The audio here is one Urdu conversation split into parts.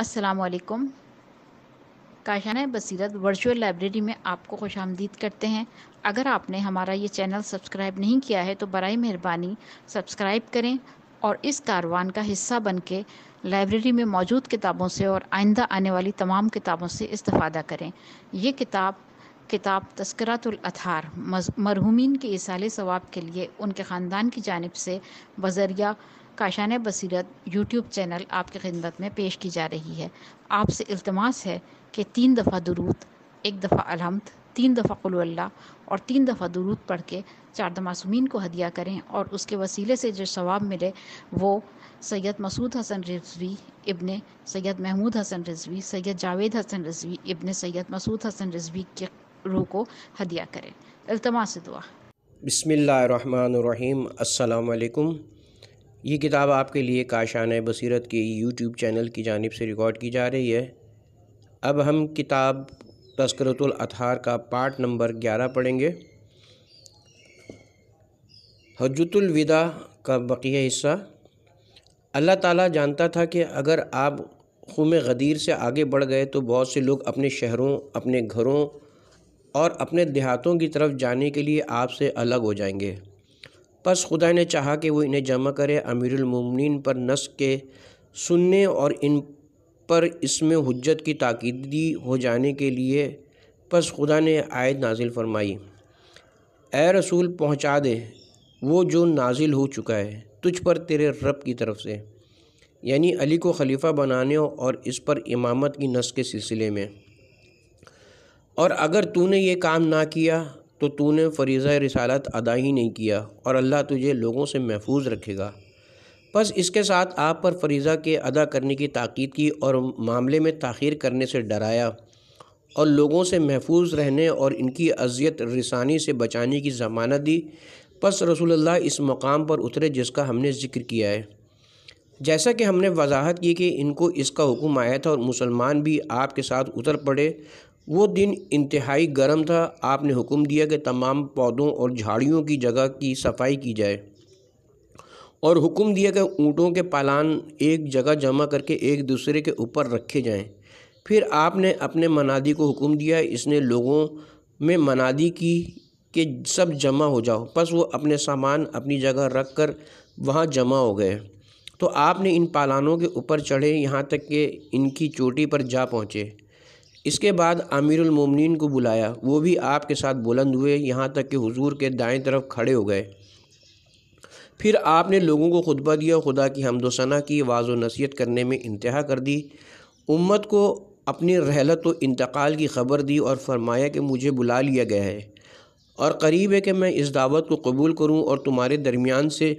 السلام علیکم۔ کاشانہ بصیرت ورچوئل لائبریری میں آپ کو خوش آمدید کرتے ہیں۔ اگر آپ نے ہمارا یہ چینل سبسکرائب نہیں کیا ہے تو برائے مہربانی سبسکرائب کریں اور اس کاروان کا حصہ بن کے لائبریری میں موجود کتابوں سے اور آئندہ آنے والی تمام کتابوں سے استفادہ کریں۔ یہ کتاب تذکرۃ الاطہار مرحومین کے ایصال ثواب کے لیے ان کے خاندان کی جانب سے بذریعہ کاشانہ بصیرت یوٹیوب چینل آپ کی خدمت میں پیش کی جا رہی ہے۔ آپ سے التماس ہے کہ 3 دفعہ درود، 1 دفعہ الحمد، 3 دفعہ قل اللہ اور 3 دفعہ درود پڑھ کے 4 معصومین کو ہدیہ کریں اور اس کے وسیلے سے جو ثواب ملے وہ سید مسعود حسن رضوی ابن سید محمود حسن رضوی، سید جاوید حسن رضوی ابن سید مسعود حسن رضوی کی روح کو ہدیہ کریں۔ التماس دعا۔ بسم اللہ الرحمن الرحیم۔ السلام علیکم۔ یہ کتاب آپ کے لیے کاشانہ بصیرت کے یوٹیوب چینل کی جانب سے ریکارڈ کی جا رہی ہے۔ اب ہم کتاب تذکرۃ الاطہار کا پارٹ نمبر 11 پڑھیں گے۔ حجۃ الوداع کا بقیہ حصہ۔ اللہ تعالیٰ جانتا تھا کہ اگر آپ خم غدیر سے آگے بڑھ گئے تو بہت سے لوگ اپنے شہروں، اپنے گھروں اور اپنے دیہاتوں کی طرف جانے کے لیے آپ سے الگ ہو جائیں گے۔ پس خدا نے چاہا کہ وہ انہیں جمع کرے، امیر المومنین پر نسخ کے سننے اور ان پر اس میں حجت کی تاکیدی ہو جانے کے لیے۔ پس خدا نے آیت نازل فرمائی، اے رسول پہنچا دے وہ جو نازل ہو چکا ہے تجھ پر تیرے رب کی طرف سے، یعنی علی کو خلیفہ بنانے اور اس پر امامت کی نسخ کے سلسلے میں۔ اور اگر تو نے یہ کام نہ کیا تو تو نے فریضہ رسالت ادا ہی نہیں کیا اور اللہ تجھے لوگوں سے محفوظ رکھے گا۔ پس اس کے ساتھ آپ پر فریضہ کے ادا کرنے کی تاکید کی اور معاملے میں تاخیر کرنے سے ڈرایا اور لوگوں سے محفوظ رہنے اور ان کی اذیت رسانی سے بچانے کی ضمانت دی۔ پس رسول اللہ اس مقام پر اترے جس کا ہم نے ذکر کیا ہے۔ جیسا کہ ہم نے وضاحت کی کہ ان کو اس کا حکم آیا تھا اور مسلمان بھی آپ کے ساتھ اتر پڑے۔ وہ دن انتہائی گرم تھا۔ آپ نے حکم دیا کہ تمام پودوں اور جھاڑیوں کی جگہ کی صفائی کی جائے اور حکم دیا کہ اونٹوں کے پالان ایک جگہ جمع کر کے ایک دوسرے کے اوپر رکھے جائیں۔ پھر آپ نے اپنے منادی کو حکم دیا، اس نے لوگوں میں منادی کی کہ سب جمع ہو جاؤ۔ پس وہ اپنے سامان اپنی جگہ رکھ کر وہاں جمع ہو گئے۔ تو آپ نے ان پالانوں کے اوپر چڑھے یہاں تک کہ ان کی چوٹی پر جا پہنچے۔ اس کے بعد امیر المومنین کو بلایا، وہ بھی آپ کے ساتھ بلند ہوئے یہاں تک کہ حضور کے دائیں طرف کھڑے ہو گئے۔ پھر آپ نے لوگوں کو خطبہ دیا، خدا کی حمد و ثنا کی، واعظ و نصیحت کرنے میں انتہا کر دی، امت کو اپنی رحلت و انتقال کی خبر دی اور فرمایا کہ مجھے بلا لیا گیا ہے اور قریب ہے کہ میں اس دعوت کو قبول کروں اور تمہارے درمیان سے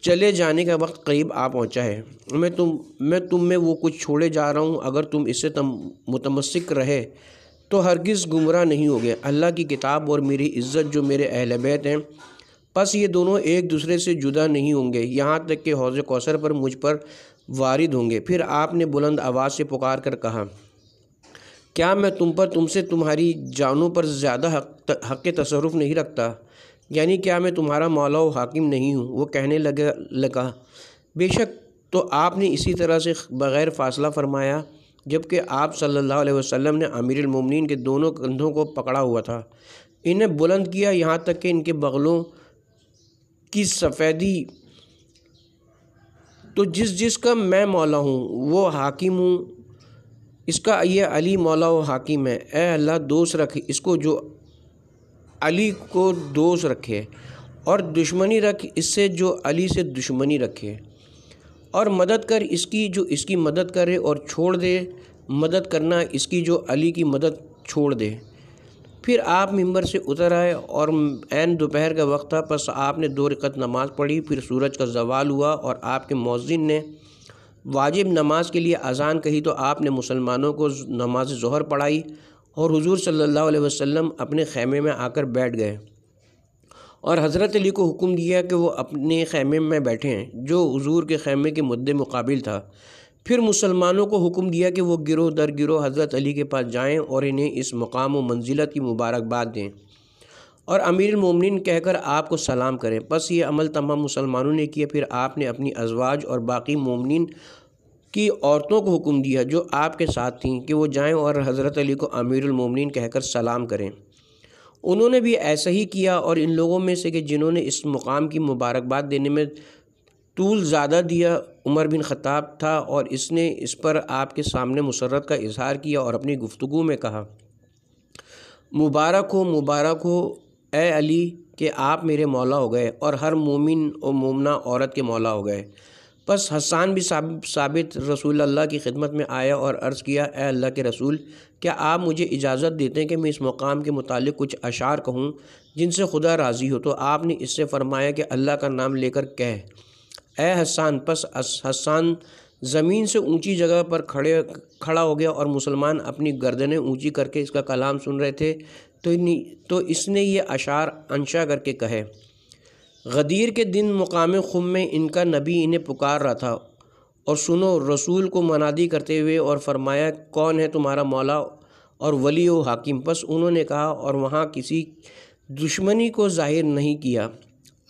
چلے جانے کا وقت قریب آ پہنچا ہے۔ میں تم میں وہ کچھ چھوڑے جا رہا ہوں، اگر تم اس سے متمسک رہے تو ہرگز گمراہ نہیں ہوگے۔ اللہ کی کتاب اور میری عزت جو میرے اہل بیت ہیں، پس یہ دونوں ایک دوسرے سے جدا نہیں ہوں گے یہاں تک کہ حوض کوثر پر مجھ پر وارد ہوں گے۔ پھر آپ نے بلند آواز سے پکار کر کہا، کیا میں تم سے تمہاری جانوں پر زیادہ حق تصرف نہیں رکھتا؟ یعنی کیا میں تمہارا مولا و حاکم نہیں ہوں؟ وہ کہنے لگا بے شک۔ تو آپ نے اسی طرح سے بغیر فاصلہ فرمایا، جبکہ آپ صلی اللہ علیہ وسلم نے امیر المومنین کے دونوں کندھوں کو پکڑا ہوا تھا، انہیں بلند کیا یہاں تک کہ ان کے بغلوں کی سفیدی۔ تو جس کا میں مولا ہوں وہ حاکم ہوں، اس کا یہ علی مولا و حاکم ہے۔ اے اللہ دوست رکھ اس کو جو علی کو دوست رکھے، اور دشمنی رکھ اس سے جو علی سے دشمنی رکھے، اور مدد کر اس کی جو اس کی مدد کرے، اور چھوڑ دے مدد کرنا اس کی جو علی کی مدد چھوڑ دے۔ پھر آپ ممبر سے اتر آئے اور عین دوپہر کا وقت تھا۔ پس آپ نے 2 رکعت نماز پڑھی، پھر سورج کا زوال ہوا اور آپ کے مؤذن نے واجب نماز کے لیے اذان کہی تو آپ نے مسلمانوں کو نماز ظہر پڑھائی اور حضور صلی اللہ علیہ وسلم اپنے خیمے میں آ کر بیٹھ گئے اور حضرت علی کو حکم دیا کہ وہ اپنے خیمے میں بیٹھیں جو حضور کے خیمے کے مدِ مقابل تھا۔ پھر مسلمانوں کو حکم دیا کہ وہ گروہ در گروہ حضرت علی کے پاس جائیں اور انہیں اس مقام و منزلت کی مبارکباد دیں اور امیر المومنین کہہ کر آپ کو سلام کریں۔ پس یہ عمل تمام مسلمانوں نے کیا۔ پھر آپ نے اپنی ازواج اور باقی مومنین کی عورتوں کو حکم دیا جو آپ کے ساتھ تھیں کہ وہ جائیں اور حضرت علی کو امیر المومنین کہہ کر سلام کریں۔ انہوں نے بھی ایسا ہی کیا، اور ان لوگوں میں سے کہ جنہوں نے اس مقام کی مبارکباد دینے میں طول زیادہ دیا عمر بن خطاب تھا، اور اس نے اس پر آپ کے سامنے مسرت کا اظہار کیا اور اپنی گفتگو میں کہا، مبارک ہو اے علی کہ آپ میرے مولا ہو گئے اور ہر مومن و مومنہ عورت کے مولا ہو گئے۔ پس حسان بھی ثابت رسول اللہ کی خدمت میں آیا اور عرض کیا، اے اللہ کے رسول، کیا آپ مجھے اجازت دیتے ہیں کہ میں اس مقام کے متعلق کچھ اشعار کہوں جن سے خدا راضی ہو؟ تو آپ نے اس سے فرمایا کہ اللہ کا نام لے کر کہہ، اے حسان۔ پس حسان زمین سے اونچی جگہ پر کھڑا ہو گیا، اور مسلمان اپنی گردنیں اونچی کر کے اس کا کلام سن رہے تھے، تو اس نے یہ اشعار انشا کر کے کہے، غدیر کے دن مقام خم میں ان کا نبی انہیں پکار رہا تھا، اور سنو رسول کو منادی کرتے ہوئے، اور فرمایا، کون ہے تمہارا مولا اور ولی و حاکم؟ پس انہوں نے کہا اور وہاں کسی دشمنی کو ظاہر نہیں کیا،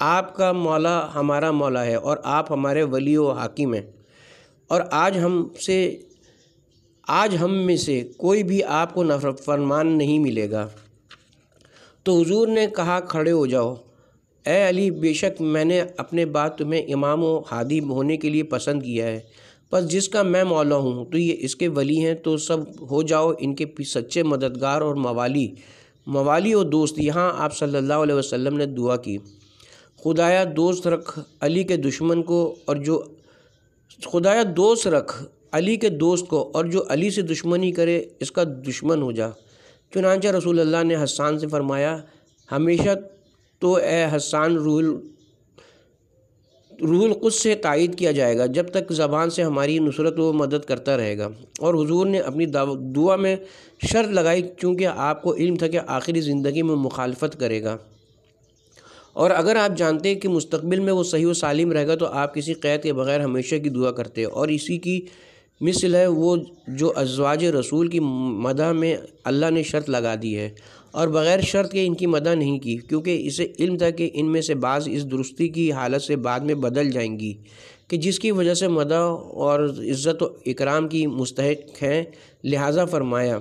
آپ کا مولا ہمارا مولا ہے اور آپ ہمارے ولی و حاکم ہیں، اور آج ہم میں سے کوئی بھی آپ کو نافرمان نہیں ملے گا۔ تو حضور نے کہا، کھڑے ہو جاؤ اے علی، بے شک میں نے اپنے بعد تمہیں امام و ہادی ہونے کے لیے پسند کیا ہے، پس جس کا میں مولا ہوں تو یہ اس کے ولی ہیں، تو سب ہو جاؤ ان کے سچے مددگار اور موالی و دوست۔ یہاں آپ صلی اللہ علیہ وسلم نے دعا کی، خدایا دوست رکھ علی کے دوست کو، اور جو علی سے دشمنی کرے اس کا دشمن ہو جا۔ چنانچہ رسول اللہ نے حسان سے فرمایا، ہمیشہ تو اے حسان روح القدس سے تائید کیا جائے گا جب تک زبان سے ہماری نصرت و مدد کرتا رہے گا۔ اور حضور نے اپنی دعا میں شرط لگائی، چونکہ آپ کو علم تھا کہ آخری زندگی میں مخالفت کرے گا، اور اگر آپ جانتے کہ مستقبل میں وہ صحیح و سالم رہے گا تو آپ کسی قید کے بغیر ہمیشہ کی دعا کرتے، اور اسی کی مثل ہے وہ جو ازواج رسول کی مدح میں اللہ نے شرط لگا دی ہے، اور بغیر شرط کے ان کی مدح نہیں کی، کیونکہ اسے علم تھا کہ ان میں سے بعض اس درستی کی حالت سے بعد میں بدل جائیں گی کہ جس کی وجہ سے مدح اور عزت و اکرام کی مستحق ہیں، لہٰذا فرمایا،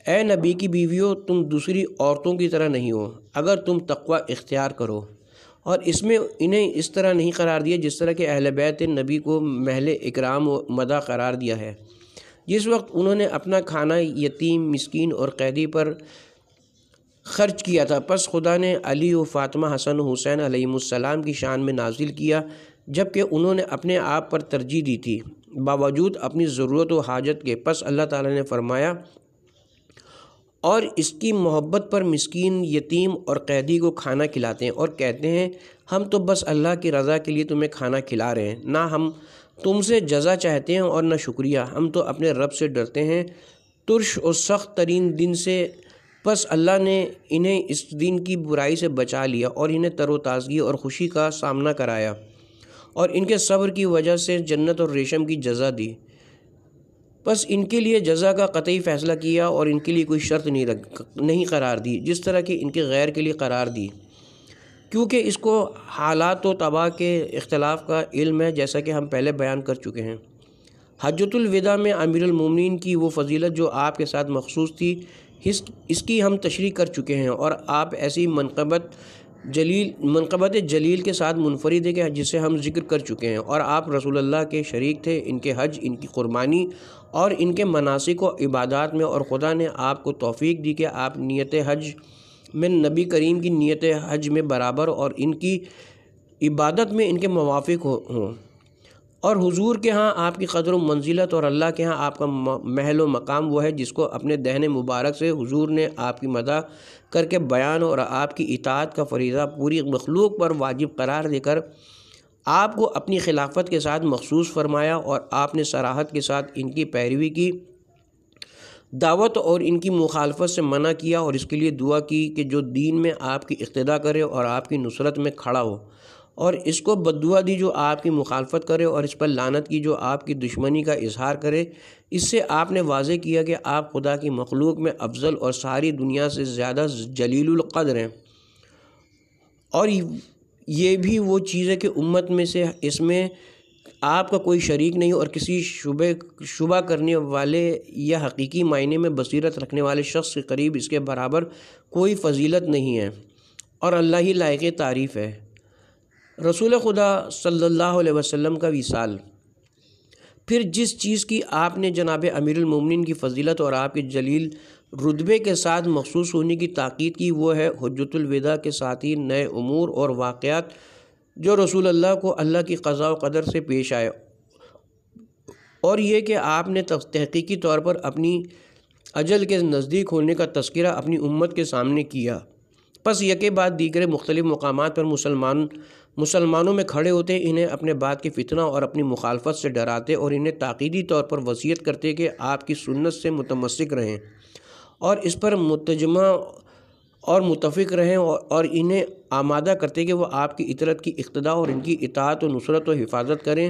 اے نبی کی بیویوں، تم دوسری عورتوں کی طرح نہیں ہو اگر تم تقوی اختیار کرو، اور اس میں انہیں اس طرح نہیں قرار دیا جس طرح کہ اہل بیت نبی کو محل اکرام و مدح قرار دیا ہے۔ جس وقت انہوں نے اپنا کھانا یتیم، مسکین اور قیدی پر خرچ کیا تھا، پس خدا نے علی و فاطمہ، حسن و حسین علیہم السلام کی شان میں نازل کیا، جبکہ انہوں نے اپنے آپ پر ترجیح دی تھی باوجود اپنی ضرورت و حاجت کے۔ پس اللہ تعالیٰ نے فرمایا، اور اس کی محبت پر مسکین، یتیم اور قیدی کو کھانا کھلاتے ہیں، اور کہتے ہیں، ہم تو بس اللہ کی رضا کے لیے تمہیں کھانا کھلا رہے ہیں، نہ ہم تم سے جزا چاہتے ہیں اور نہ شکریہ، ہم تو اپنے رب سے ڈرتے ہیں ترش اور سخت ترین دن سے۔ پس اللہ نے انہیں اس دن کی برائی سے بچا لیا اور انہیں تر و تازگی اور خوشی کا سامنا کرایا، اور ان کے صبر کی وجہ سے جنت اور ریشم کی جزا دی۔ پس ان کے لیے جزا کا قطعی فیصلہ کیا اور ان کے لیے کوئی شرط نہیں قرار دی جس طرح کہ ان کے غیر کے لیے قرار دی، کیونکہ اس کو حالات و طبع کے اختلاف کا علم ہے، جیسا کہ ہم پہلے بیان کر چکے ہیں۔ حجۃ الوداع میں امیر المومنین کی وہ فضیلت جو آپ کے ساتھ مخصوص تھی، اس کی ہم تشریح کر چکے ہیں، اور آپ ایسی منقبت جلیل کے ساتھ منفرد ہے کہ جسے ہم ذکر کر چکے ہیں، اور آپ رسول اللہ کے شریک تھے، ان کے حج، ان کی قربانی اور ان کے مناسک و عبادات میں، اور خدا نے آپ کو توفیق دی کہ آپ نیت حج میں نبی کریم کی نیت حج میں برابر اور ان کی عبادت میں ان کے موافق ہوں، اور حضور کے ہاں آپ کی قدر و منزلت اور اللہ کے ہاں آپ کا محل و مقام وہ ہے جس کو اپنے دہن مبارک سے حضور نے آپ کی مدح کر کے بیان اور آپ کی اطاعت کا فریضہ پوری مخلوق پر واجب قرار دے کر آپ کو اپنی خلافت کے ساتھ مخصوص فرمایا، اور آپ نے صراحت کے ساتھ ان کی پیروی کی دعوت اور ان کی مخالفت سے منع کیا، اور اس کے لیے دعا کی کہ جو دین میں آپ کی اقتدا کرے اور آپ کی نصرت میں کھڑا ہو، اور اس کو بددعا دی جو آپ کی مخالفت کرے، اور اس پر لعنت کی جو آپ کی دشمنی کا اظہار کرے۔ اس سے آپ نے واضح کیا کہ آپ خدا کی مخلوق میں افضل اور ساری دنیا سے زیادہ جلیل القدر ہیں، اور یہ بھی وہ چیز ہے کہ امت میں سے اس میں آپ کا کوئی شریک نہیں اور کسی شبہ کرنے والے یا حقیقی معنی میں بصیرت رکھنے والے شخص کے قریب اس کے برابر کوئی فضیلت نہیں ہے اور اللہ ہی لائق تعریف ہے۔ رسول خدا صلی اللہ علیہ وسلم کا وصال۔ پھر جس چیز کی آپ نے جناب امیر المومنین کی فضیلت اور آپ کے جلیل رتبے کے ساتھ مخصوص ہونے کی تاکید کی، وہ ہے حجۃ الوداع کے ساتھ ہی نئے امور اور واقعات جو رسول اللہ کو اللہ کی قضاء و قدر سے پیش آئے، اور یہ کہ آپ نے تحقیقی طور پر اپنی اجل کے نزدیک ہونے کا تذکرہ اپنی امت کے سامنے کیا۔ پس یکے بعد دیگر مختلف مقامات پر مسلمانوں میں کھڑے ہوتے، انہیں اپنے بعد کے فتنہ اور اپنی مخالفت سے ڈراتے اور انہیں تاکیدی طور پر وصیت کرتے کہ آپ کی سنت سے متمسک رہیں اور اس پر متجمع اور متفق رہیں، اور انہیں آمادہ کرتے کہ وہ آپ کی اطاعت کی اقتداء اور ان کی اطاعت و نصرت و حفاظت کریں،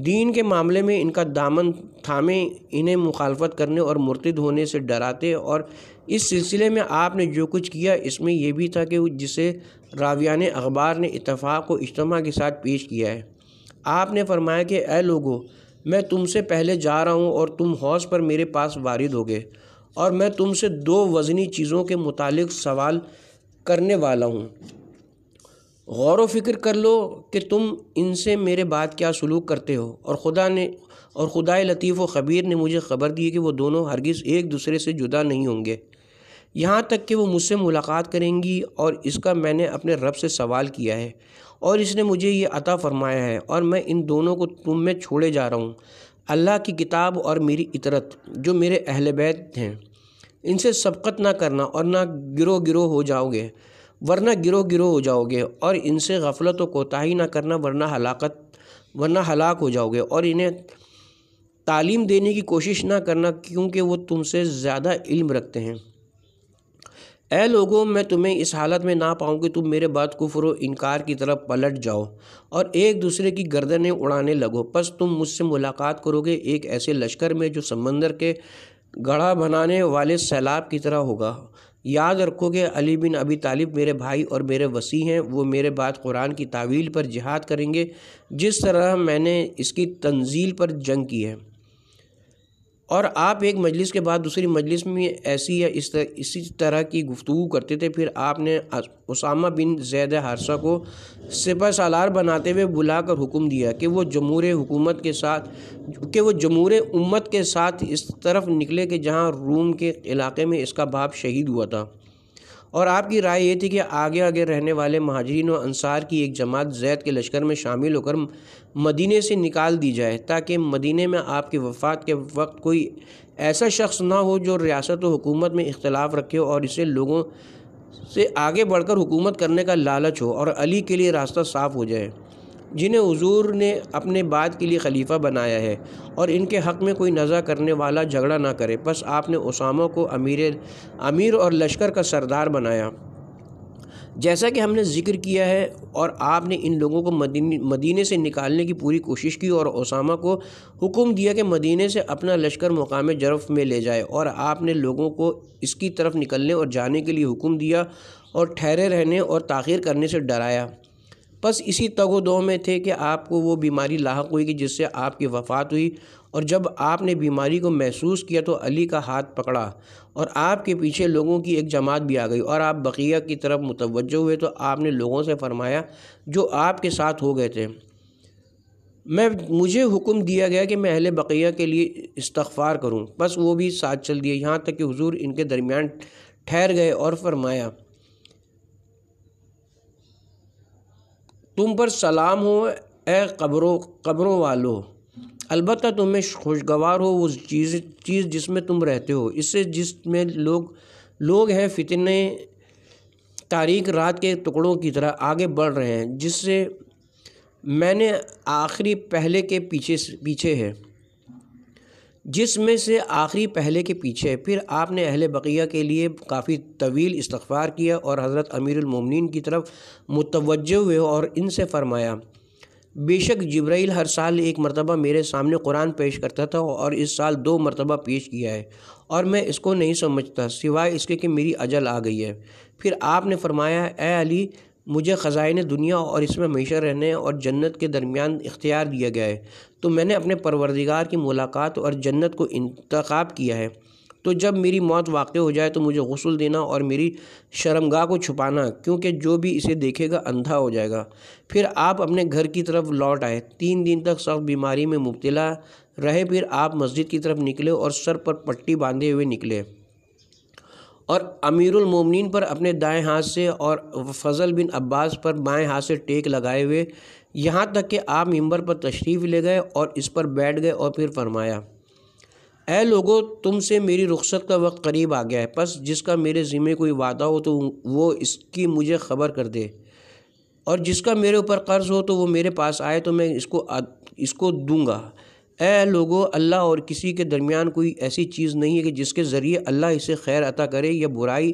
دین کے معاملے میں ان کا دامن تھامیں، انہیں مخالفت کرنے اور مرتد ہونے سے ڈراتے۔ اور اس سلسلے میں آپ نے جو کچھ کیا اس میں یہ بھی تھا کہ جسے راویان اخبار نے اتفاق و اجتماع کے ساتھ پیش کیا ہے۔ آپ نے فرمایا کہ اے لوگو، میں تم سے پہلے جا رہا ہوں اور تم حوض پر میرے پاس وارد ہوگے، اور میں تم سے دو وزنی چیزوں کے متعلق سوال کرنے والا ہوں، غور و فکر کر لو کہ تم ان سے میرے بعد کیا سلوک کرتے ہو۔ اور خدائے لطیف و خبیر نے مجھے خبر دی کہ وہ دونوں ہرگز ایک دوسرے سے جدا نہیں ہوں گے یہاں تک کہ وہ مجھ سے ملاقات کریں گی، اور اس کا میں نے اپنے رب سے سوال کیا ہے اور اس نے مجھے یہ عطا فرمایا ہے، اور میں ان دونوں کو تم میں چھوڑے جا رہا ہوں، اللہ کی کتاب اور میری اطاعت جو میرے اہل بیت ہیں، ان سے سبقت نہ کرنا اور نہ گروہ گروہ ہو جاؤ گے، ورنہ گروہ گروہ ہو جاؤ گے، اور ان سے غفلت و کوتاہی نہ کرنا ورنہ ہلاک ہو جاؤ گے، اور انہیں تعلیم دینے کی کوشش نہ کرنا کیونکہ وہ تم سے زیادہ علم رکھتے ہیں۔ اے لوگوں، میں تمہیں اس حالت میں نہ پاؤں کہ تم میرے بعد کفر و انکار کی طرف پلٹ جاؤ اور ایک دوسرے کی گردنیں اڑانے لگو، پس تم مجھ سے ملاقات کرو گے ایک ایسے لشکر میں جو سمندر کے گڑھا بنانے والے سیلاب کی طرح ہوگا۔ یاد رکھو کہ علی بن ابی طالب میرے بھائی اور میرے وصی ہیں، وہ میرے بعد قرآن کی تعویل پر جہاد کریں گے جس طرح میں نے اس کی تنزیل پر جنگ کی ہے۔ اور آپ ایک مجلس کے بعد دوسری مجلس میں ایسی یا اسی طرح کی گفتگو کرتے تھے۔ پھر آپ نے اسامہ بن زید حارثہ کو سپہ سالار بناتے ہوئے بلا کر حکم دیا کہ وہ جمہور امت کے ساتھ اس طرف نکلے کہ جہاں روم کے علاقے میں اس کا باپ شہید ہوا تھا، اور آپ کی رائے یہ تھی کہ آگے آگے رہنے والے مہاجرین و انصار کی ایک جماعت زید کے لشکر میں شامل ہو کر مدینے سے نکال دی جائے تاکہ مدینے میں آپ کی وفات کے وقت کوئی ایسا شخص نہ ہو جو ریاست و حکومت میں اختلاف رکھے اور اسے لوگوں سے آگے بڑھ کر حکومت کرنے کا لالچ ہو، اور علی کے لیے راستہ صاف ہو جائے جنہیں حضور نے اپنے بعد کے لیے خلیفہ بنایا ہے، اور ان کے حق میں کوئی نزاع کرنے والا جھگڑا نہ کرے۔ پس آپ نے اسامہ کو امیر اور لشکر کا سردار بنایا جیسا کہ ہم نے ذکر کیا ہے، اور آپ نے ان لوگوں کو مدینے سے نکالنے کی پوری کوشش کی اور اسامہ کو حکم دیا کہ مدینے سے اپنا لشکر مقام جرف میں لے جائے، اور آپ نے لوگوں کو اس کی طرف نکلنے اور جانے کے لیے حکم دیا اور ٹھہرے رہنے اور تاخیر کرنے سے ڈرایا۔ پس اسی تگ و دو میں تھے کہ آپ کو وہ بیماری لاحق ہوئی کہ جس سے آپ کی وفات ہوئی، اور جب آپ نے بیماری کو محسوس کیا تو علی کا ہاتھ پکڑا اور آپ کے پیچھے لوگوں کی ایک جماعت بھی آ گئی، اور آپ بقیہ کی طرف متوجہ ہوئے تو آپ نے لوگوں سے فرمایا جو آپ کے ساتھ ہو گئے تھے، مجھے حکم دیا گیا کہ میں اہل بقیہ کے لیے استغفار کروں، بس وہ بھی ساتھ چل دیے یہاں تک کہ حضور ان کے درمیان ٹھہر گئے اور فرمایا تم پر سلام ہو اے قبروں والو، البتہ تمہیں خوشگوار ہو وہ چیز جس میں تم رہتے ہو، اس سے جس میں لوگ ہیں فتنے تاریک رات کے ٹکڑوں کی طرح آگے بڑھ رہے ہیں، جس سے میں نے آخری پہلے کے پیچھے ہے، جس میں سے آخری پہلے کے پیچھے ہے۔ پھر آپ نے اہل بقیہ کے لیے کافی طویل استغفار کیا اور حضرت امیر المومنین کی طرف متوجہ ہوئے اور ان سے فرمایا بے شک جبرائیل ہر سال ایک مرتبہ میرے سامنے قرآن پیش کرتا تھا اور اس سال 2 مرتبہ پیش کیا ہے، اور میں اس کو نہیں سمجھتا سوائے اس کے کہ میری اجل آ گئی ہے۔ پھر آپ نے فرمایا اے علی، مجھے خزائن دنیا اور اس میں ہمیشہ رہنے اور جنت کے درمیان اختیار دیا گیا ہے، تو میں نے اپنے پروردگار کی ملاقات اور جنت کو انتخاب کیا ہے۔ تو جب میری موت واقع ہو جائے تو مجھے غسل دینا اور میری شرمگاہ کو چھپانا، کیونکہ جو بھی اسے دیکھے گا اندھا ہو جائے گا۔ پھر آپ اپنے گھر کی طرف لوٹ آئے، 3 دن تک سخت بیماری میں مبتلا رہے۔ پھر آپ مسجد کی طرف نکلے اور سر پر پٹی باندھے ہوئے نکلے، اور امیر المومنین پر اپنے دائیں ہاتھ سے اور فضل بن عباس پر بائیں ہاتھ سے ٹیک لگائے ہوئے، یہاں تک کہ آپ ممبر پر تشریف لے گئے اور اس پر بیٹھ گئے، اور پھر فرمایا: اے لوگو، تم سے میری رخصت کا وقت قریب آ گیا ہے، پس جس کا میرے ذمہ کوئی وعدہ ہو تو وہ اس کی مجھے خبر کر دے، اور جس کا میرے اوپر قرض ہو تو وہ میرے پاس آئے تو میں اس کو دوں گا۔ اے لوگو، اللہ اور کسی کے درمیان کوئی ایسی چیز نہیں ہے کہ جس کے ذریعے اللہ اسے خیر عطا کرے یا برائی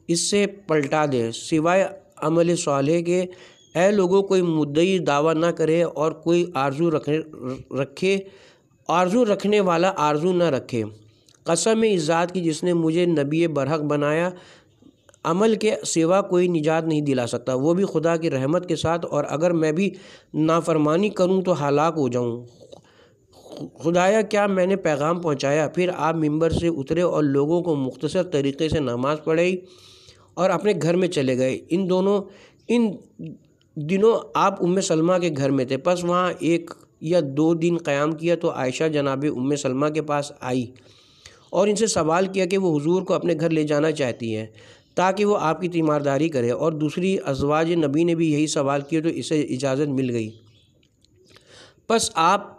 اس سے پلٹا دے، سوائے عمل صالح کے۔ اے لوگو، کوئی مدعی دعویٰ نہ کرے اور کوئی آرزو رکھنے والا آرزو نہ رکھے۔ قسم ہے اس ذات کی جس نے مجھے نبی برحق بنایا، عمل کے سوا کوئی نجات نہیں دلا سکتا، وہ بھی خدا کی رحمت کے ساتھ، اور اگر میں بھی نافرمانی کروں تو ہلاک ہو جاؤں۔ خدایا، کیا میں نے پیغام پہنچایا؟ پھر آپ ممبر سے اترے اور لوگوں کو مختصر طریقے سے نماز پڑھائی اور اپنے گھر میں چلے گئے۔ ان دنوں آپ ام سلمہ کے گھر میں تھے، پس وہاں 1 یا 2 دن قیام کیا تو عائشہ جناب ام سلمہ کے پاس آئی اور ان سے سوال کیا کہ وہ حضور کو اپنے گھر لے جانا چاہتی ہیں تاکہ وہ آپ کی تیمارداری کرے، اور دوسری ازواج نبی نے بھی یہی سوال کیا تو اسے اجازت مل گئی۔ پس آپ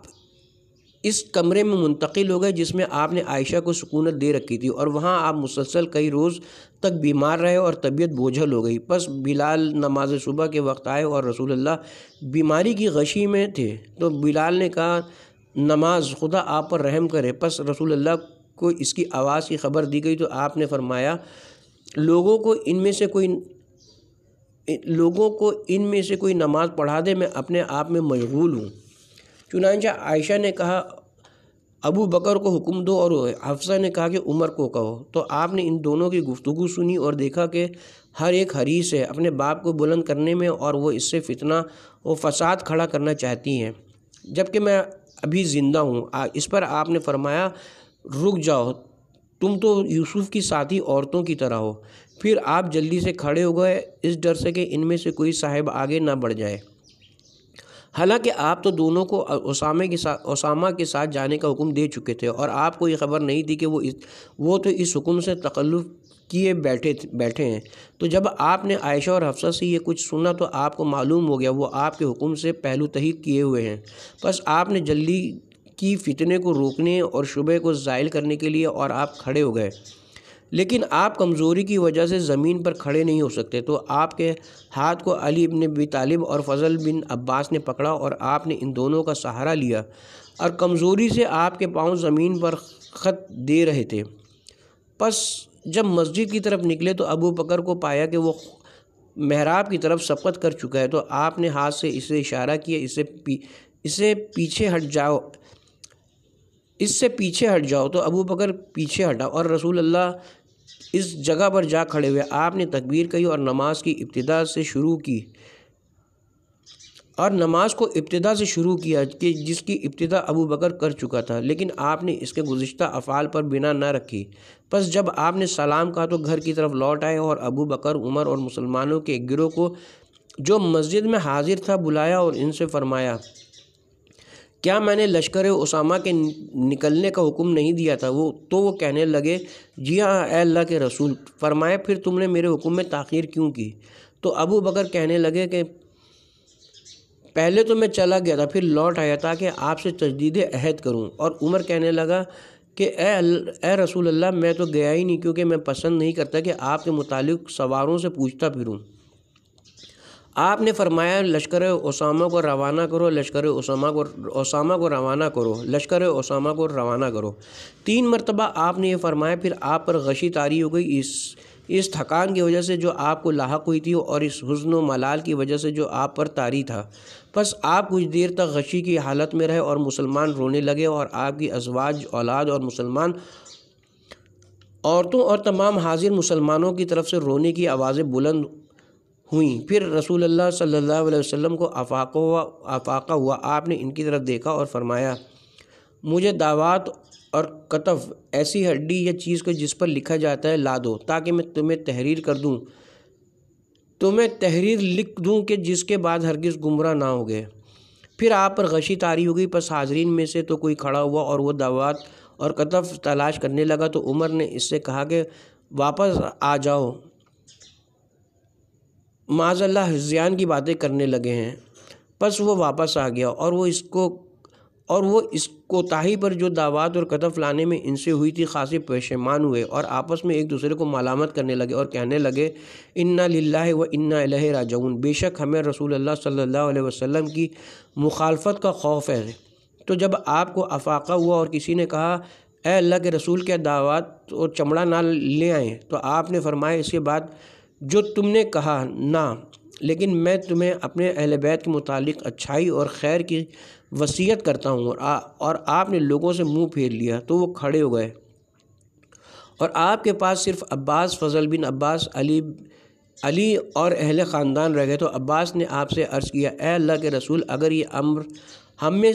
اس کمرے میں منتقل ہو گئے جس میں آپ نے عائشہ کو سکونت دے رکھی تھی، اور وہاں آپ مسلسل کئی روز تک بیمار رہے اور طبیعت بوجھل ہو گئی۔ پس بلال نماز صبح کے وقت آئے اور رسول اللہ بیماری کی غشی میں تھے، تو بلال نے کہا: نماز، خدا آپ پر رحم کرے۔ پس رسول اللہ کو اس کی آواز کی خبر دی گئی تو آپ نے فرمایا: لوگوں کو ان میں سے کوئی نماز پڑھا دے، میں اپنے آپ میں مشغول ہوں۔ چنانچہ عائشہ نے کہا: ابو بکر کو حکم دو، اور حفصہ نے کہا کہ عمر کو کہو۔ تو آپ نے ان دونوں کی گفتگو سنی اور دیکھا کہ ہر ایک حریص ہے اپنے باپ کو بلند کرنے میں، اور وہ اس سے فتنہ و فساد کھڑا کرنا چاہتی ہیں، جبکہ میں ابھی زندہ ہوں۔ اس پر آپ نے فرمایا: رک جاؤ، تم تو یوسف کی ساتھی عورتوں کی طرح ہو۔ پھر آپ جلدی سے کھڑے ہو گئے، اس ڈر سے کہ ان میں سے کوئی صاحب آگے نہ بڑھ جائے، حالانکہ آپ تو دونوں کو اسامہ کے ساتھ جانے کا حکم دے چکے تھے، اور آپ کو یہ خبر نہیں تھی کہ وہ تو اس حکم سے تخلف کیے بیٹھے ہیں۔ تو جب آپ نے عائشہ اور حفصہ سے یہ کچھ سنا تو آپ کو معلوم ہو گیا وہ آپ کے حکم سے پہلو تحقیق کیے ہوئے ہیں۔ بس آپ نے جلدی کی فتنے کو روکنے اور شبہ کو زائل کرنے کے لیے، اور آپ کھڑے ہو گئے، لیکن آپ کمزوری کی وجہ سے زمین پر کھڑے نہیں ہو سکتے، تو آپ کے ہاتھ کو علی بن ابی طالب اور فضل بن عباس نے پکڑا، اور آپ نے ان دونوں کا سہارا لیا، اور کمزوری سے آپ کے پاؤں زمین پر خط دے رہے تھے۔ پس جب مسجد کی طرف نکلے تو ابو بکر کو پایا کہ وہ محراب کی طرف سبقت کر چکا ہے، تو آپ نے ہاتھ سے اسے اشارہ کیا: اس سے پیچھے ہٹ جاؤ۔ تو ابو بکر پیچھے ہٹا، اور رسول اللہ اس جگہ پر جا کھڑے ہوئے۔ آپ نے تکبیر کہی اور نماز کو ابتدا سے شروع کیا کہ جس کی ابتدا ابو بکر کر چکا تھا، لیکن آپ نے اس کے گزشتہ افعال پر بنا نہ رکھی۔ پس جب آپ نے سلام کہا تو گھر کی طرف لوٹ آئے، اور ابو بکر، عمر اور مسلمانوں کے ایک گروہ کو جو مسجد میں حاضر تھا بلایا اور ان سے فرمایا: کیا میں نے لشکر اسامہ کے نکلنے کا حکم نہیں دیا تھا؟ تو وہ کہنے لگے: جی ہاں اے اللہ کے رسول۔ فرمایا: پھر تم نے میرے حکم میں تاخیر کیوں کی؟ تو ابو بکر کہنے لگے کہ پہلے تو میں چلا گیا تھا، پھر لوٹ آیا تاکہ آپ سے تجدید عہد کروں، اور عمر کہنے لگا کہ اے رسول اللہ، میں تو گیا ہی نہیں، کیونکہ میں پسند نہیں کرتا کہ آپ کے متعلق سواروں سے پوچھتا پھروں۔ آپ نے فرمایا: لشکر اسامہ کو روانہ کرو، لشکر اسامہ کو روانہ کرو، لشکر اسامہ کو روانہ کرو۔ 3 مرتبہ آپ نے یہ فرمایا، پھر آپ پر غشی طاری ہو گئی، اس تھکان کی وجہ سے جو آپ کو لاحق ہوئی تھی، اور اس حزن و ملال کی وجہ سے جو آپ پر طاری تھا۔ پس آپ کچھ دیر تک غشی کی حالت میں رہے، اور مسلمان رونے لگے، اور آپ کی ازواج، اولاد اور مسلمان عورتوں اور تمام حاضر مسلمانوں کی طرف سے رونے کی آوازیں بلند ہوئیں۔ پھر رسول اللہ صلی اللہ علیہ وسلم کو افاقہ ہوا، آپ نے ان کی طرف دیکھا اور فرمایا مجھے دعوات اور کتف ایسی ہڈی یا چیز کو جس پر لکھا جاتا ہے لا دو تاکہ میں تمہیں تحریر کر دوں، تمہیں تحریر لکھ دوں کہ جس کے بعد ہرگز گمراہ نہ ہو گئے۔ پھر آپ پر غشی طاری ہو گئی، پس حاضرین میں سے تو کوئی کھڑا ہوا اور وہ دعوات اور کتف تلاش کرنے لگا، تو عمر نے اس سے کہا کہ واپس آ جاؤ، معاذ اللہ ہذیان کی باتیں کرنے لگے ہیں۔ پس وہ واپس آ گیا اور وہ اس کوتاہی پر جو دعوات اور کتف لانے میں ان سے ہوئی تھی خاصے پشیمان ہوئے اور آپس میں ایک دوسرے کو ملامت کرنے لگے اور کہنے لگے انا للہ و انا الیہ راجعون، بے شک ہمیں رسول اللہ صلی اللہ علیہ وسلم کی مخالفت کا خوف ہے۔ تو جب آپ کو افاقہ ہوا اور کسی نے کہا اے اللہ کے رسول کیا دعوات اور چمڑا نہ لے آئیں، تو آپ نے فرمایا اس کے بعد جو تم نے کہا نہ، لیکن میں تمہیں اپنے اہل بیت کے متعلق اچھائی اور خیر کی وصیت کرتا ہوں۔ اور آپ نے لوگوں سے منہ پھیر لیا تو وہ کھڑے ہو گئے اور آپ کے پاس صرف عباس، فضل بن عباس، علی اور اہل خاندان رہ گئے۔ تو عباس نے آپ سے عرض کیا اے اللہ کے رسول اگر یہ امر ہم میں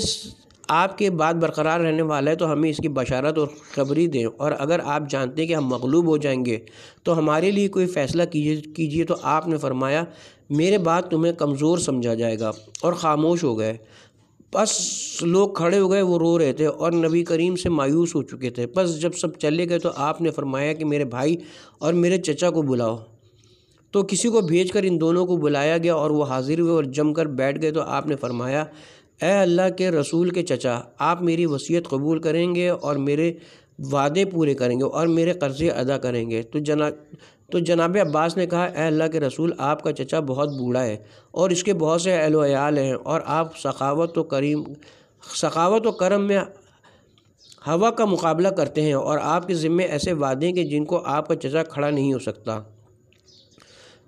آپ کے بعد برقرار رہنے والا ہے تو ہمیں اس کی بشارت اور خبری دیں، اور اگر آپ جانتے ہیں کہ ہم مغلوب ہو جائیں گے تو ہمارے لیے کوئی فیصلہ کیجیے۔ تو آپ نے فرمایا میرے بعد تمہیں کمزور سمجھا جائے گا، اور خاموش ہو گئے۔ پس لوگ کھڑے ہو گئے، وہ رو رہے تھے اور نبی کریم سے مایوس ہو چکے تھے۔ پس جب سب چلے گئے تو آپ نے فرمایا کہ میرے بھائی اور میرے چچا کو بلاؤ۔ تو کسی کو بھیج کر ان دونوں کو بلایا گیا اور وہ حاضر ہوئے اور جم کر بیٹھ گئے۔ تو آپ نے فرمایا اے اللہ کے رسول کے چچا، آپ میری وصیت قبول کریں گے اور میرے وعدے پورے کریں گے اور میرے قرضے ادا کریں گے؟ تو جناب عباس نے کہا اے اللہ کے رسول آپ کا چچا بہت بوڑھا ہے اور اس کے بہت سے اہل و عیال ہیں، اور آپ سخاوت و کرم میں ہوا کا مقابلہ کرتے ہیں، اور آپ کے ذمے ایسے وعدے ہیں کہ جن کو آپ کا چچا کھڑا نہیں ہو سکتا۔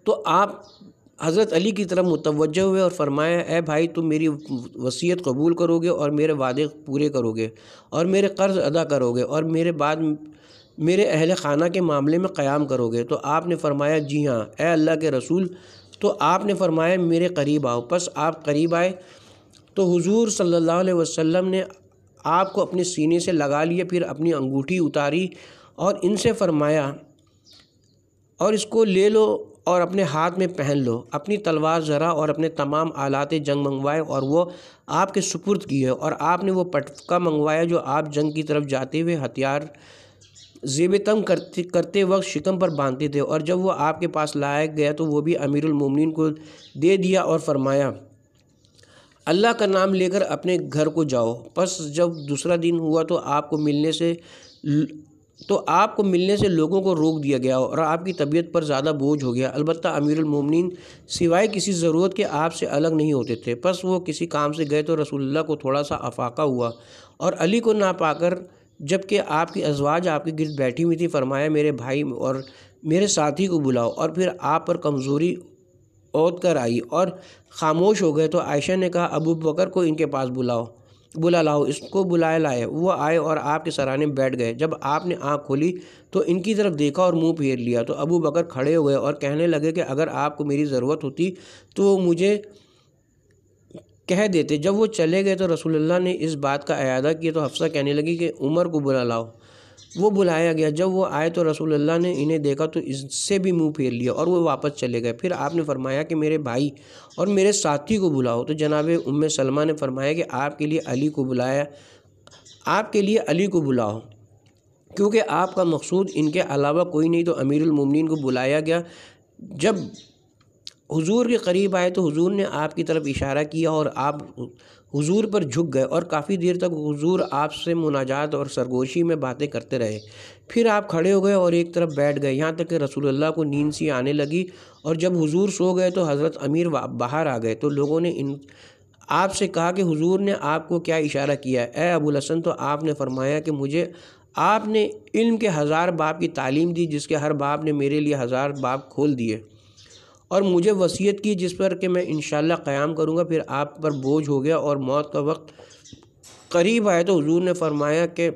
تو آپ حضرت علی کی طرف متوجہ ہوئے اور فرمایا اے بھائی تم میری وصیت قبول کرو گے اور میرے وعدے پورے کرو گے اور میرے قرض ادا کرو گے اور میرے بعد میرے اہل خانہ کے معاملے میں قیام کرو گے؟ تو آپ نے فرمایا جی ہاں اے اللہ کے رسول۔ تو آپ نے فرمایا میرے قریب آؤ۔ پس آپ قریب آئے تو حضور صلی اللہ علیہ وسلم نے آپ کو اپنے سینے سے لگا لیا، پھر اپنی انگوٹھی اتاری اور ان سے فرمایا اور اس کو لے لو اور اپنے ہاتھ میں پہن لو۔ اپنی تلوار ذرا اور اپنے تمام آلات جنگ منگوائے اور وہ آپ کے سپرد کیے، اور آپ نے وہ پٹکا منگوایا جو آپ جنگ کی طرف جاتے ہوئے ہتھیار زیب تنگ کرتے وقت شکم پر باندھتے تھے، اور جب وہ آپ کے پاس لایا گیا تو وہ بھی امیر المومنین کو دے دیا اور فرمایا اللہ کا نام لے کر اپنے گھر کو جاؤ۔ پس جب دوسرا دن ہوا تو آپ کو ملنے سے لوگوں کو روک دیا گیا اور آپ کی طبیعت پر زیادہ بوجھ ہو گیا۔ البتہ امیر المومنین سوائے کسی ضرورت کے آپ سے الگ نہیں ہوتے تھے۔ پس وہ کسی کام سے گئے تو رسول اللہ کو تھوڑا سا افاقہ ہوا اور علی کو نہ پا کر جب کہ آپ کی ازواج آپ کے گرد بیٹھی ہوئی تھی فرمایا میرے بھائی اور میرے ساتھی کو بلاؤ، اور پھر آپ پر کمزوری عود کر آئی اور خاموش ہو گئے۔ تو عائشہ نے کہا ابو بکر کو ان کے پاس بلا لاؤ۔ اس کو بلائے لائے، وہ آئے اور آپ کے سرانے بیٹھ گئے۔ جب آپ نے آنکھ کھولی تو ان کی طرف دیکھا اور منہ پھیر لیا۔ تو ابو بکر کھڑے ہو گئے اور کہنے لگے کہ اگر آپ کو میری ضرورت ہوتی تو وہ مجھے کہہ دیتے۔ جب وہ چلے گئے تو رسول اللہ نے اس بات کا اعادہ کیا تو حفصہ کہنے لگی کہ عمر کو بلا لاؤ۔ وہ بلایا گیا۔ جب وہ آئے تو رسول اللہ نے انہیں دیکھا تو اس سے بھی منہ پھیر لیا اور وہ واپس چلے گئے۔ پھر آپ نے فرمایا کہ میرے بھائی اور میرے ساتھی کو بلاؤ۔ تو جناب ام سلمہ نے فرمایا کہ آپ کے لیے علی کو بلاؤ، کیونکہ آپ کا مقصود ان کے علاوہ کوئی نہیں۔ تو امیر المومنین کو بلایا گیا۔ جب حضور کے قریب آئے تو حضور نے آپ کی طرف اشارہ کیا اور آپ حضور پر جھک گئے، اور کافی دیر تک حضور آپ سے مناجات اور سرگوشی میں باتیں کرتے رہے۔ پھر آپ کھڑے ہو گئے اور ایک طرف بیٹھ گئے، یہاں تک کہ رسول اللہ کو نیند سی آنے لگی، اور جب حضور سو گئے تو حضرت امیر باہر آ گئے۔ تو لوگوں نے آپ سے کہا کہ حضور نے آپ کو کیا اشارہ کیا ہے اے ابوالحسن؟ تو آپ نے فرمایا کہ مجھے آپ نے علم کے 1000 باب کی تعلیم دی، جس کے ہر باب نے میرے لیے 1000 باب کھول دیے، اور مجھے وصیت کی جس پر کہ میں انشاءاللہ قیام کروں گا۔ پھر آپ پر بوجھ ہو گیا اور موت کا وقت قریب آیا تو حضور نے فرمایا کہ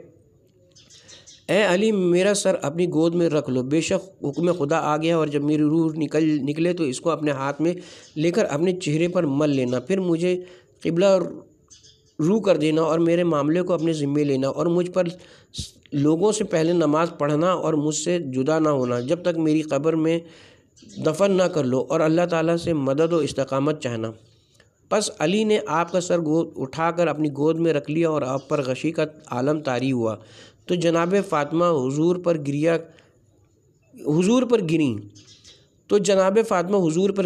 اے علی میرا سر اپنی گود میں رکھ لو، بے شک حکم خدا آ گیا، اور جب میری روح نکلے تو اس کو اپنے ہاتھ میں لے کر اپنے چہرے پر مل لینا، پھر مجھے قبلہ رو کر دینا اور میرے معاملے کو اپنے ذمے لینا، اور مجھ پر لوگوں سے پہلے نماز پڑھنا اور مجھ سے جدا نہ ہونا جب تک میری قبر میں دفن نہ کر لو، اور اللہ تعالیٰ سے مدد و استقامت چاہنا۔ پس علی نے آپ کا سر اٹھا کر اپنی گود میں رکھ لیا اور آپ پر غشی کا عالم طاری ہوا، تو جناب فاطمہ حضور پر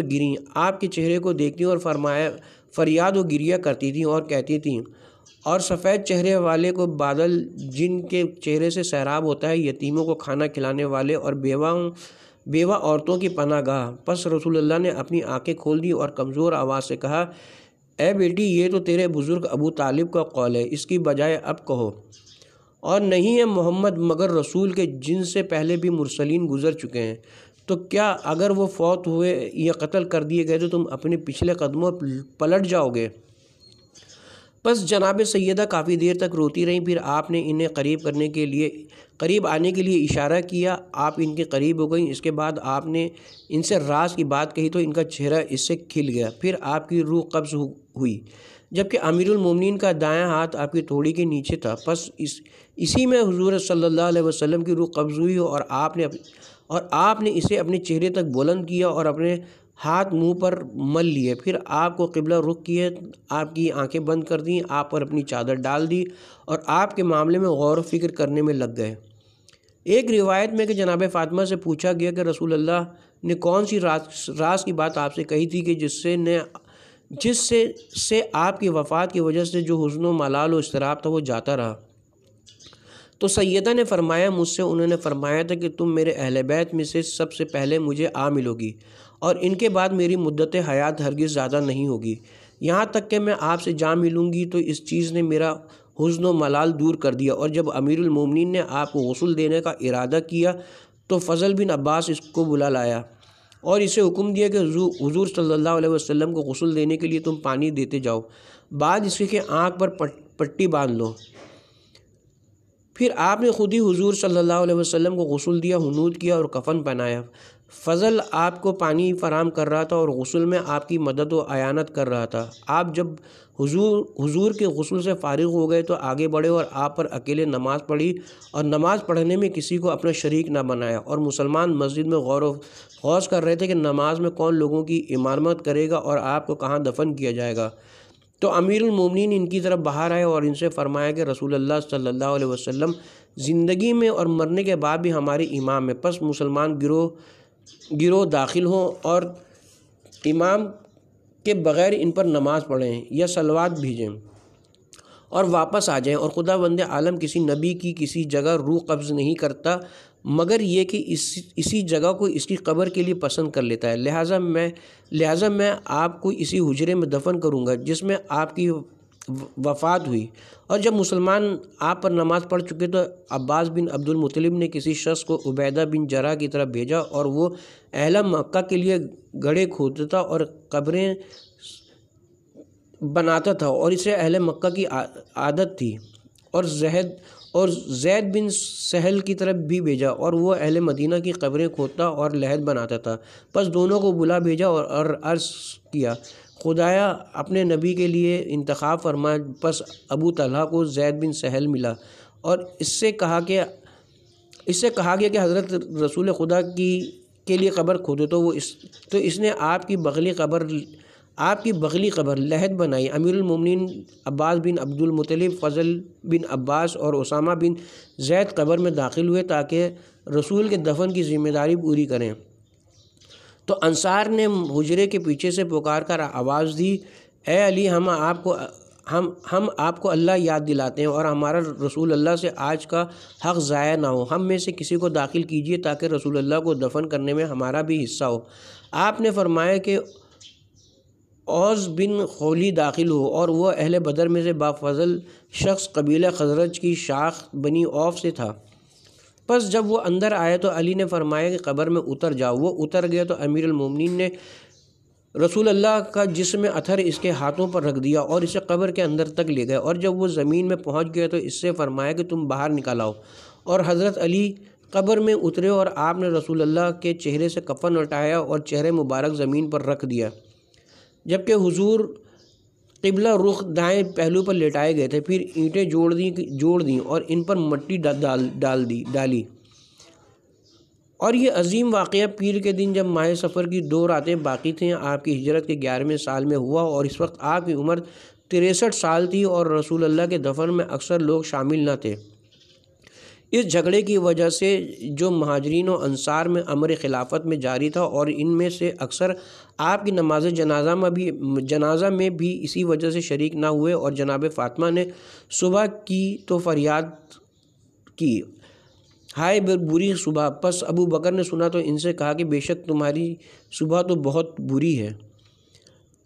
گریں، آپ کے چہرے کو دیکھتی اور فریاد و گریہ کرتی تھیں اور کہتی تھیں، اور سفید چہرے والے کو بادل جن کے چہرے سے سیراب ہوتا ہے، یتیموں کو کھانا کھلانے والے اور بیوہ عورتوں کی پناہ گاہ۔ پس رسول اللہ نے اپنی آنکھیں کھول دی اور کمزور آواز سے کہا، اے بیٹی، یہ تو تیرے بزرگ ابو طالب کا قول ہے، اس کی بجائے اب کہو، اور نہیں ہے محمد مگر رسول کے جن سے پہلے بھی مرسلین گزر چکے ہیں، تو کیا اگر وہ فوت ہوئے یا قتل کر دیے گئے تو تم اپنے پچھلے قدموں پلٹ جاؤ گے؟ پس جناب سیدہ کافی دیر تک روتی رہیں، پھر آپ نے انہیں قریب آنے کے لیے اشارہ کیا، آپ ان کے قریب ہو گئیں۔ اس کے بعد آپ نے ان سے راز کی بات کہی تو ان کا چہرہ اس سے کھل گیا، پھر آپ کی روح قبض ہوئی، جبکہ امیر المومنین کا دایاں ہاتھ آپ کی توڑی کے نیچے تھا۔ پس اسی میں حضور صلی اللہ علیہ وسلم کی روح قبض ہوئی، اور آپ نے اسے اپنے چہرے تک بلند کیا اور اپنے ہاتھ منہ پر مل لیے، پھر آپ کو قبلہ رخ کیے، آپ کی آنکھیں بند کر دیں، آپ پر اپنی چادر ڈال دی اور آپ کے معاملے میں غور و فکر کرنے میں لگ گئے۔ ایک روایت میں کہ جناب فاطمہ سے پوچھا گیا کہ رسول اللہ نے کون سی راز کی بات آپ سے کہی تھی کہ جس سے آپ کی وفات کی وجہ سے جو حزن و ملال و اضطراب تھا وہ جاتا رہا؟ تو سیدہ نے فرمایا، مجھ سے انہوں نے فرمایا تھا کہ تم میرے اہل بیت میں سے سب سے پہلے مجھے ملو گی، اور ان کے بعد میری مدت حیات ہرگز زیادہ نہیں ہوگی، یہاں تک کہ میں آپ سے ملوں گی۔ تو اس چیز نے میرا حزن و ملال دور کر دیا، اور جب امیر المومنین نے آپ کو غسل دینے کا ارادہ کیا تو فضل بن عباس اس کو بلا لایا اور اسے حکم دیا کہ حضور صلی اللہ علیہ وسلم کو غسل دینے کے لیے تم پانی دیتے جاؤ، بعد اس کے کہ آنکھ پر پٹی باندھ لو۔ پھر آپ نے خود ہی حضور صلی اللہ علیہ وسلم کو غسل دیا، ہنود کیا اور کفن پہنایا۔ فضل آپ کو پانی فراہم کر رہا تھا اور غسل میں آپ کی مدد و اعانت کر رہا تھا۔ آپ جب حضور کے غسل سے فارغ ہو گئے تو آگے بڑھے اور آپ پر اکیلے نماز پڑھی، اور نماز پڑھنے میں کسی کو اپنا شریک نہ بنایا، اور مسلمان مسجد میں غور و خوض کر رہے تھے کہ نماز میں کون لوگوں کی امامت کرے گا اور آپ کو کہاں دفن کیا جائے گا۔ تو امیر المومنین ان کی طرف باہر آئے اور ان سے فرمایا کہ رسول اللہ صلی اللہ علیہ وسلم زندگی میں اور مرنے کے بعد بھی ہمارے امام ہیں، پس مسلمان گروہ داخل ہوں اور امام کے بغیر ان پر نماز پڑھیں یا صلوات بھیجیں اور واپس آ جائیں، اور خداوند عالم کسی نبی کی کسی جگہ روح قبض نہیں کرتا مگر یہ کہ اسی جگہ کو اس کی قبر کے لیے پسند کر لیتا ہے، لہٰذا میں آپ کو اسی حجرے میں دفن کروں گا جس میں آپ کی وفات ہوئی۔ اور جب مسلمان آپ پر نماز پڑھ چکے تو عباس بن عبد المطلب نے کسی شخص کو عبیدہ بن جراح کی طرف بھیجا، اور وہ اہل مکہ کے لیے گڑھے کھودتا اور قبریں بناتا تھا، اور اسے اہل مکہ کی عادت تھی، اور زید بن سہل کی طرف بھی بھیجا، اور وہ اہل مدینہ کی قبریں کھودتا اور لحد بناتا تھا۔ پس دونوں کو بلا بھیجا اور عرض کیا، خدایا اپنے نبی کے لیے انتخاب فرما۔ پس ابو طلحہ کو زید بن سہل ملا اور اس سے کہا گیا کہ حضرت رسول خدا کے لیے قبر کھودو، تو اس نے آپ کی بغلی قبر لحد بنائی۔ امیر المومنین عباس بن عبد المطلب، فضل بن عباس اور اسامہ بن زید قبر میں داخل ہوئے تاکہ رسول کے دفن کی ذمہ داری پوری کریں۔ تو انصار نے حجرے کے پیچھے سے پکار کر آواز دی، اے علی، ہم آپ کو اللہ یاد دلاتے ہیں اور ہمارا رسول اللہ سے آج کا حق ضائع نہ ہو، ہم میں سے کسی کو داخل کیجیے تاکہ رسول اللہ کو دفن کرنے میں ہمارا بھی حصہ ہو۔ آپ نے فرمایا کہ اوس بن خولی داخل ہو، اور وہ اہل بدر میں سے بافضل شخص قبیلہ خزرج کی شاخ بنی اوف سے تھا۔ پس جب وہ اندر آئے تو علی نے فرمایا کہ قبر میں اتر جاؤ۔ وہ اتر گیا تو امیر المومنین نے رسول اللہ کا جسم اتھر اس کے ہاتھوں پر رکھ دیا اور اسے قبر کے اندر تک لے گئے، اور جب وہ زمین میں پہنچ گئے تو اس سے فرمایا کہ تم باہر نکال آؤ، اور حضرت علی قبر میں اترے اور آپ نے رسول اللہ کے چہرے سے کفن اٹھایا اور چہرے مبارک زمین پر رکھ دیا، جبکہ حضور قبلہ رخ دائیں پہلو پر لٹائے گئے تھے۔ پھر اینٹیں جوڑ دیں اور ان پر مٹی ڈالی۔ اور یہ عظیم واقعہ پیر کے دن جب ماہ سفر کی 2 راتیں باقی تھیں، آپ کی ہجرت کے 11ویں سال میں ہوا، اور اس وقت آپ کی عمر 63 سال تھی اور رسول اللہ کے دفن میں اکثر لوگ شامل نہ تھے۔ اس جھگڑے کی وجہ سے جو مہاجرین و انصار میں امر خلافت میں جاری تھا، اور ان میں سے اکثر آپ کی نماز جنازہ میں بھی اسی وجہ سے شریک نہ ہوئے، اور جناب فاطمہ نے صبح کی تو فریاد کی، ہائے بری صبح! پس ابو بکر نے سنا تو ان سے کہا کہ بے شک تمہاری صبح تو بہت بری ہے۔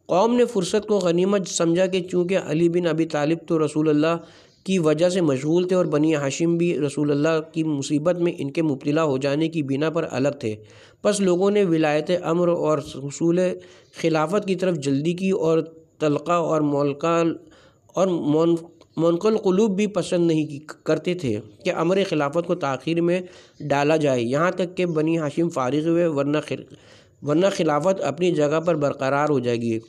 قوم نے فرصت کو غنیمت سمجھا کہ چونکہ علی بن ابی طالب تو رسول اللہ کی وجہ سے مشغول تھے اور بنی ہاشم بھی رسول اللہ کی مصیبت میں ان کے مبتلا ہو جانے کی بنا پر الگ تھے، پس لوگوں نے ولایت امر اور حصول خلافت کی طرف جلدی کی، اور طلقہ اور منقل قلوب بھی پسند نہیں کرتے تھے کہ امر خلافت کو تاخیر میں ڈالا جائے، یہاں تک کہ بنی ہاشم فارغ ہوئے، ورنہ خلافت اپنی جگہ پر برقرار ہو جائے گی۔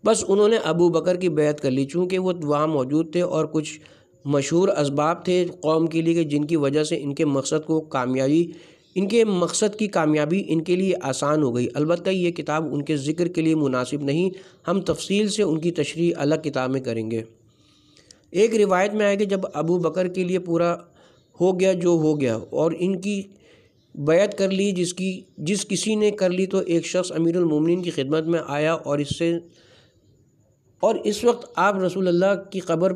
بس انہوں نے ابو بکر کی بیعت کر لی، چونکہ وہ وہاں موجود تھے، اور کچھ مشہور اسباب تھے قوم کے لیے کہ جن کی وجہ سے ان کے مقصد کی کامیابی ان کے لیے آسان ہو گئی۔ البتہ یہ کتاب ان کے ذکر کے لیے مناسب نہیں، ہم تفصیل سے ان کی تشریح الگ کتاب میں کریں گے۔ ایک روایت میں آئے کہ جب ابو بکر کے لیے پورا ہو گیا جو ہو گیا، اور ان کی بیعت کر لی جس کسی نے کر لی، تو ایک شخص امیر المومنین کی خدمت میں آیا، اور اس وقت آپ رسول اللہ کی قبر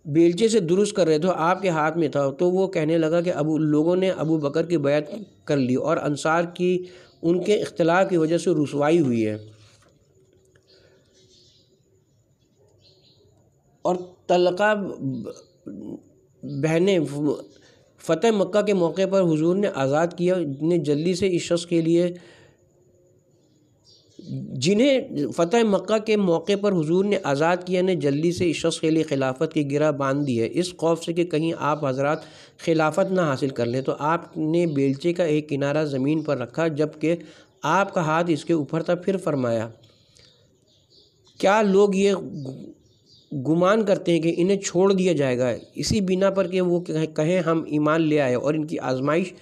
بیلچے سے درست کر رہے تھے، آپ کے ہاتھ میں تھا، تو وہ کہنے لگا کہ لوگوں نے ابو بکر کی بیعت کر لی اور انصار کی ان کے اختلاف کی وجہ سے رسوائی ہوئی ہے۔ اور طلقہ بہنیں فتح مکہ کے موقع پر حضور نے آزاد کیا، جنہیں فتح مکہ کے موقع پر حضور نے آزاد کیا نے جلدی سے اس شخص کے لیے خلافت کی گرہ باندھ دی ہے، اس خوف سے کہ کہیں آپ حضرات خلافت نہ حاصل کر لیں۔ تو آپ نے بیلچے کا ایک کنارہ زمین پر رکھا جبکہ آپ کا ہاتھ اس کے اوپر تھا، پھر فرمایا، کیا لوگ یہ گمان کرتے ہیں کہ انہیں چھوڑ دیا جائے گا اسی بنا پر کہ وہ کہیں ہم ایمان لے آئے اور ان کی آزمائش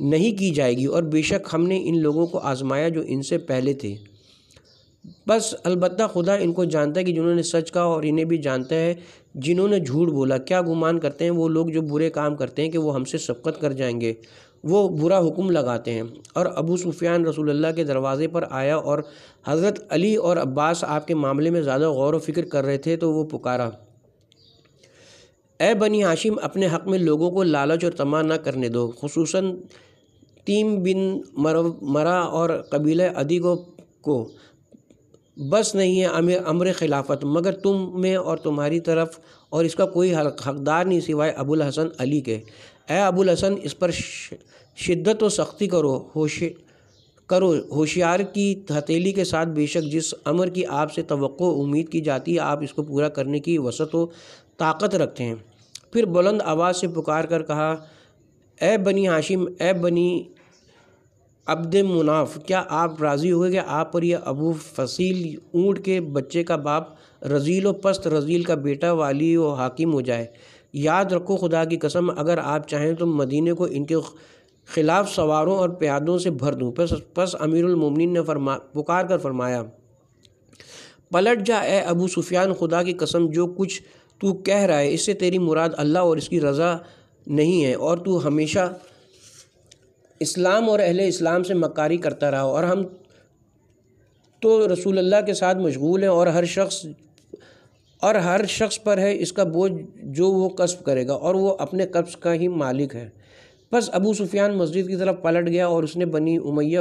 نہیں کی جائے گی، اور بے شک ہم نے ان لوگوں کو آزمایا جو ان سے پہلے تھے، بس البتہ خدا ان کو جانتا ہے کہ جنہوں نے سچ کہا، اور انہیں بھی جانتا ہے جنہوں نے جھوٹ بولا۔ کیا گمان کرتے ہیں وہ لوگ جو برے کام کرتے ہیں کہ وہ ہم سے سبقت کر جائیں گے؟ وہ برا حکم لگاتے ہیں۔ اور ابو سفیان رسول اللہ کے دروازے پر آیا، اور حضرت علی اور عباس آپ کے معاملے میں زیادہ غور و فکر کر رہے تھے، تو وہ پکارا، اے بنی ہاشم، اپنے حق میں لوگوں کو لالچ اور طمع نہ کرنے دو، خصوصاً تیم بن مرا اور قبیلہ عدی کو بس نہیں ہے امر خلافت مگر تم میں اور تمہاری طرف، اور اس کا کوئی حقدار نہیں سوائے ابو الحسن علی کے۔ اے ابو الحسن، اس پر شدت و سختی کرو ہوشیار کی ہتھیلی کے ساتھ، بے شک جس امر کی آپ سے توقع امید کی جاتی ہے آپ اس کو پورا کرنے کی وسعت و طاقت رکھتے ہیں۔ پھر بلند آواز سے پکار کر کہا، اے بنی ہاشم، اے بنی عبد مناف، کیا آپ راضی ہوئے کہ آپ پر یہ ابو فصیل اونٹ کے بچے کا باپ، رذیل و پست رذیل کا بیٹا والی و حاکم ہو جائے؟ یاد رکھو خدا کی قسم، اگر آپ چاہیں تو مدینے کو ان کے خلاف سواروں اور پیادوں سے بھر دوں۔ پس امیر المومنین نے پکار کر فرمایا، پلٹ جا اے ابو سفیان، خدا کی قسم جو کچھ تو کہہ رہا ہے اس سے تیری مراد اللہ اور اس کی رضا نہیں ہے، اور تو ہمیشہ اسلام اور اہل اسلام سے مکاری کرتا رہا، اور ہم تو رسول اللہ کے ساتھ مشغول ہیں، اور ہر شخص پر ہے اس کا بوجھ جو وہ کسب کرے گا، اور وہ اپنے قبض کا ہی مالک ہے۔ پس ابو سفیان مسجد کی طرف پلٹ گیا، اور اس نے بنی امیہ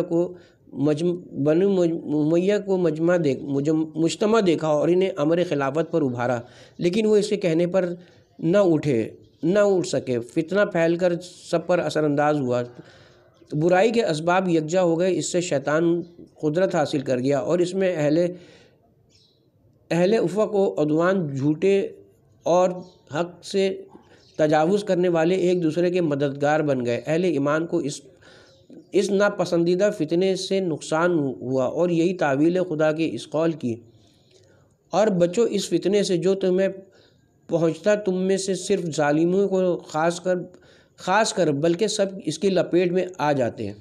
کو مجتمع دیکھا اور انہیں امر خلافت پر ابھارا، لیکن وہ اس کے کہنے پر نہ اٹھ سکے، فتنہ پھیل کر سب پر اثر انداز ہوا۔ برائی کے اسباب یکجا ہو گئے، اس سے شیطان قدرت حاصل کر گیا، اور اس میں اہل افق و عدوان جھوٹے اور حق سے تجاوز کرنے والے ایک دوسرے کے مددگار بن گئے۔ اہل ایمان کو اس ناپسندیدہ فتنے سے نقصان ہوا، اور یہی تعویل خدا کے اس قول کی، اور بچو اس فتنے سے جو تمہیں پہنچتا تم میں سے صرف ظالموں کو خاص کر بلکہ سب اس کی لپیٹ میں آ جاتے ہیں۔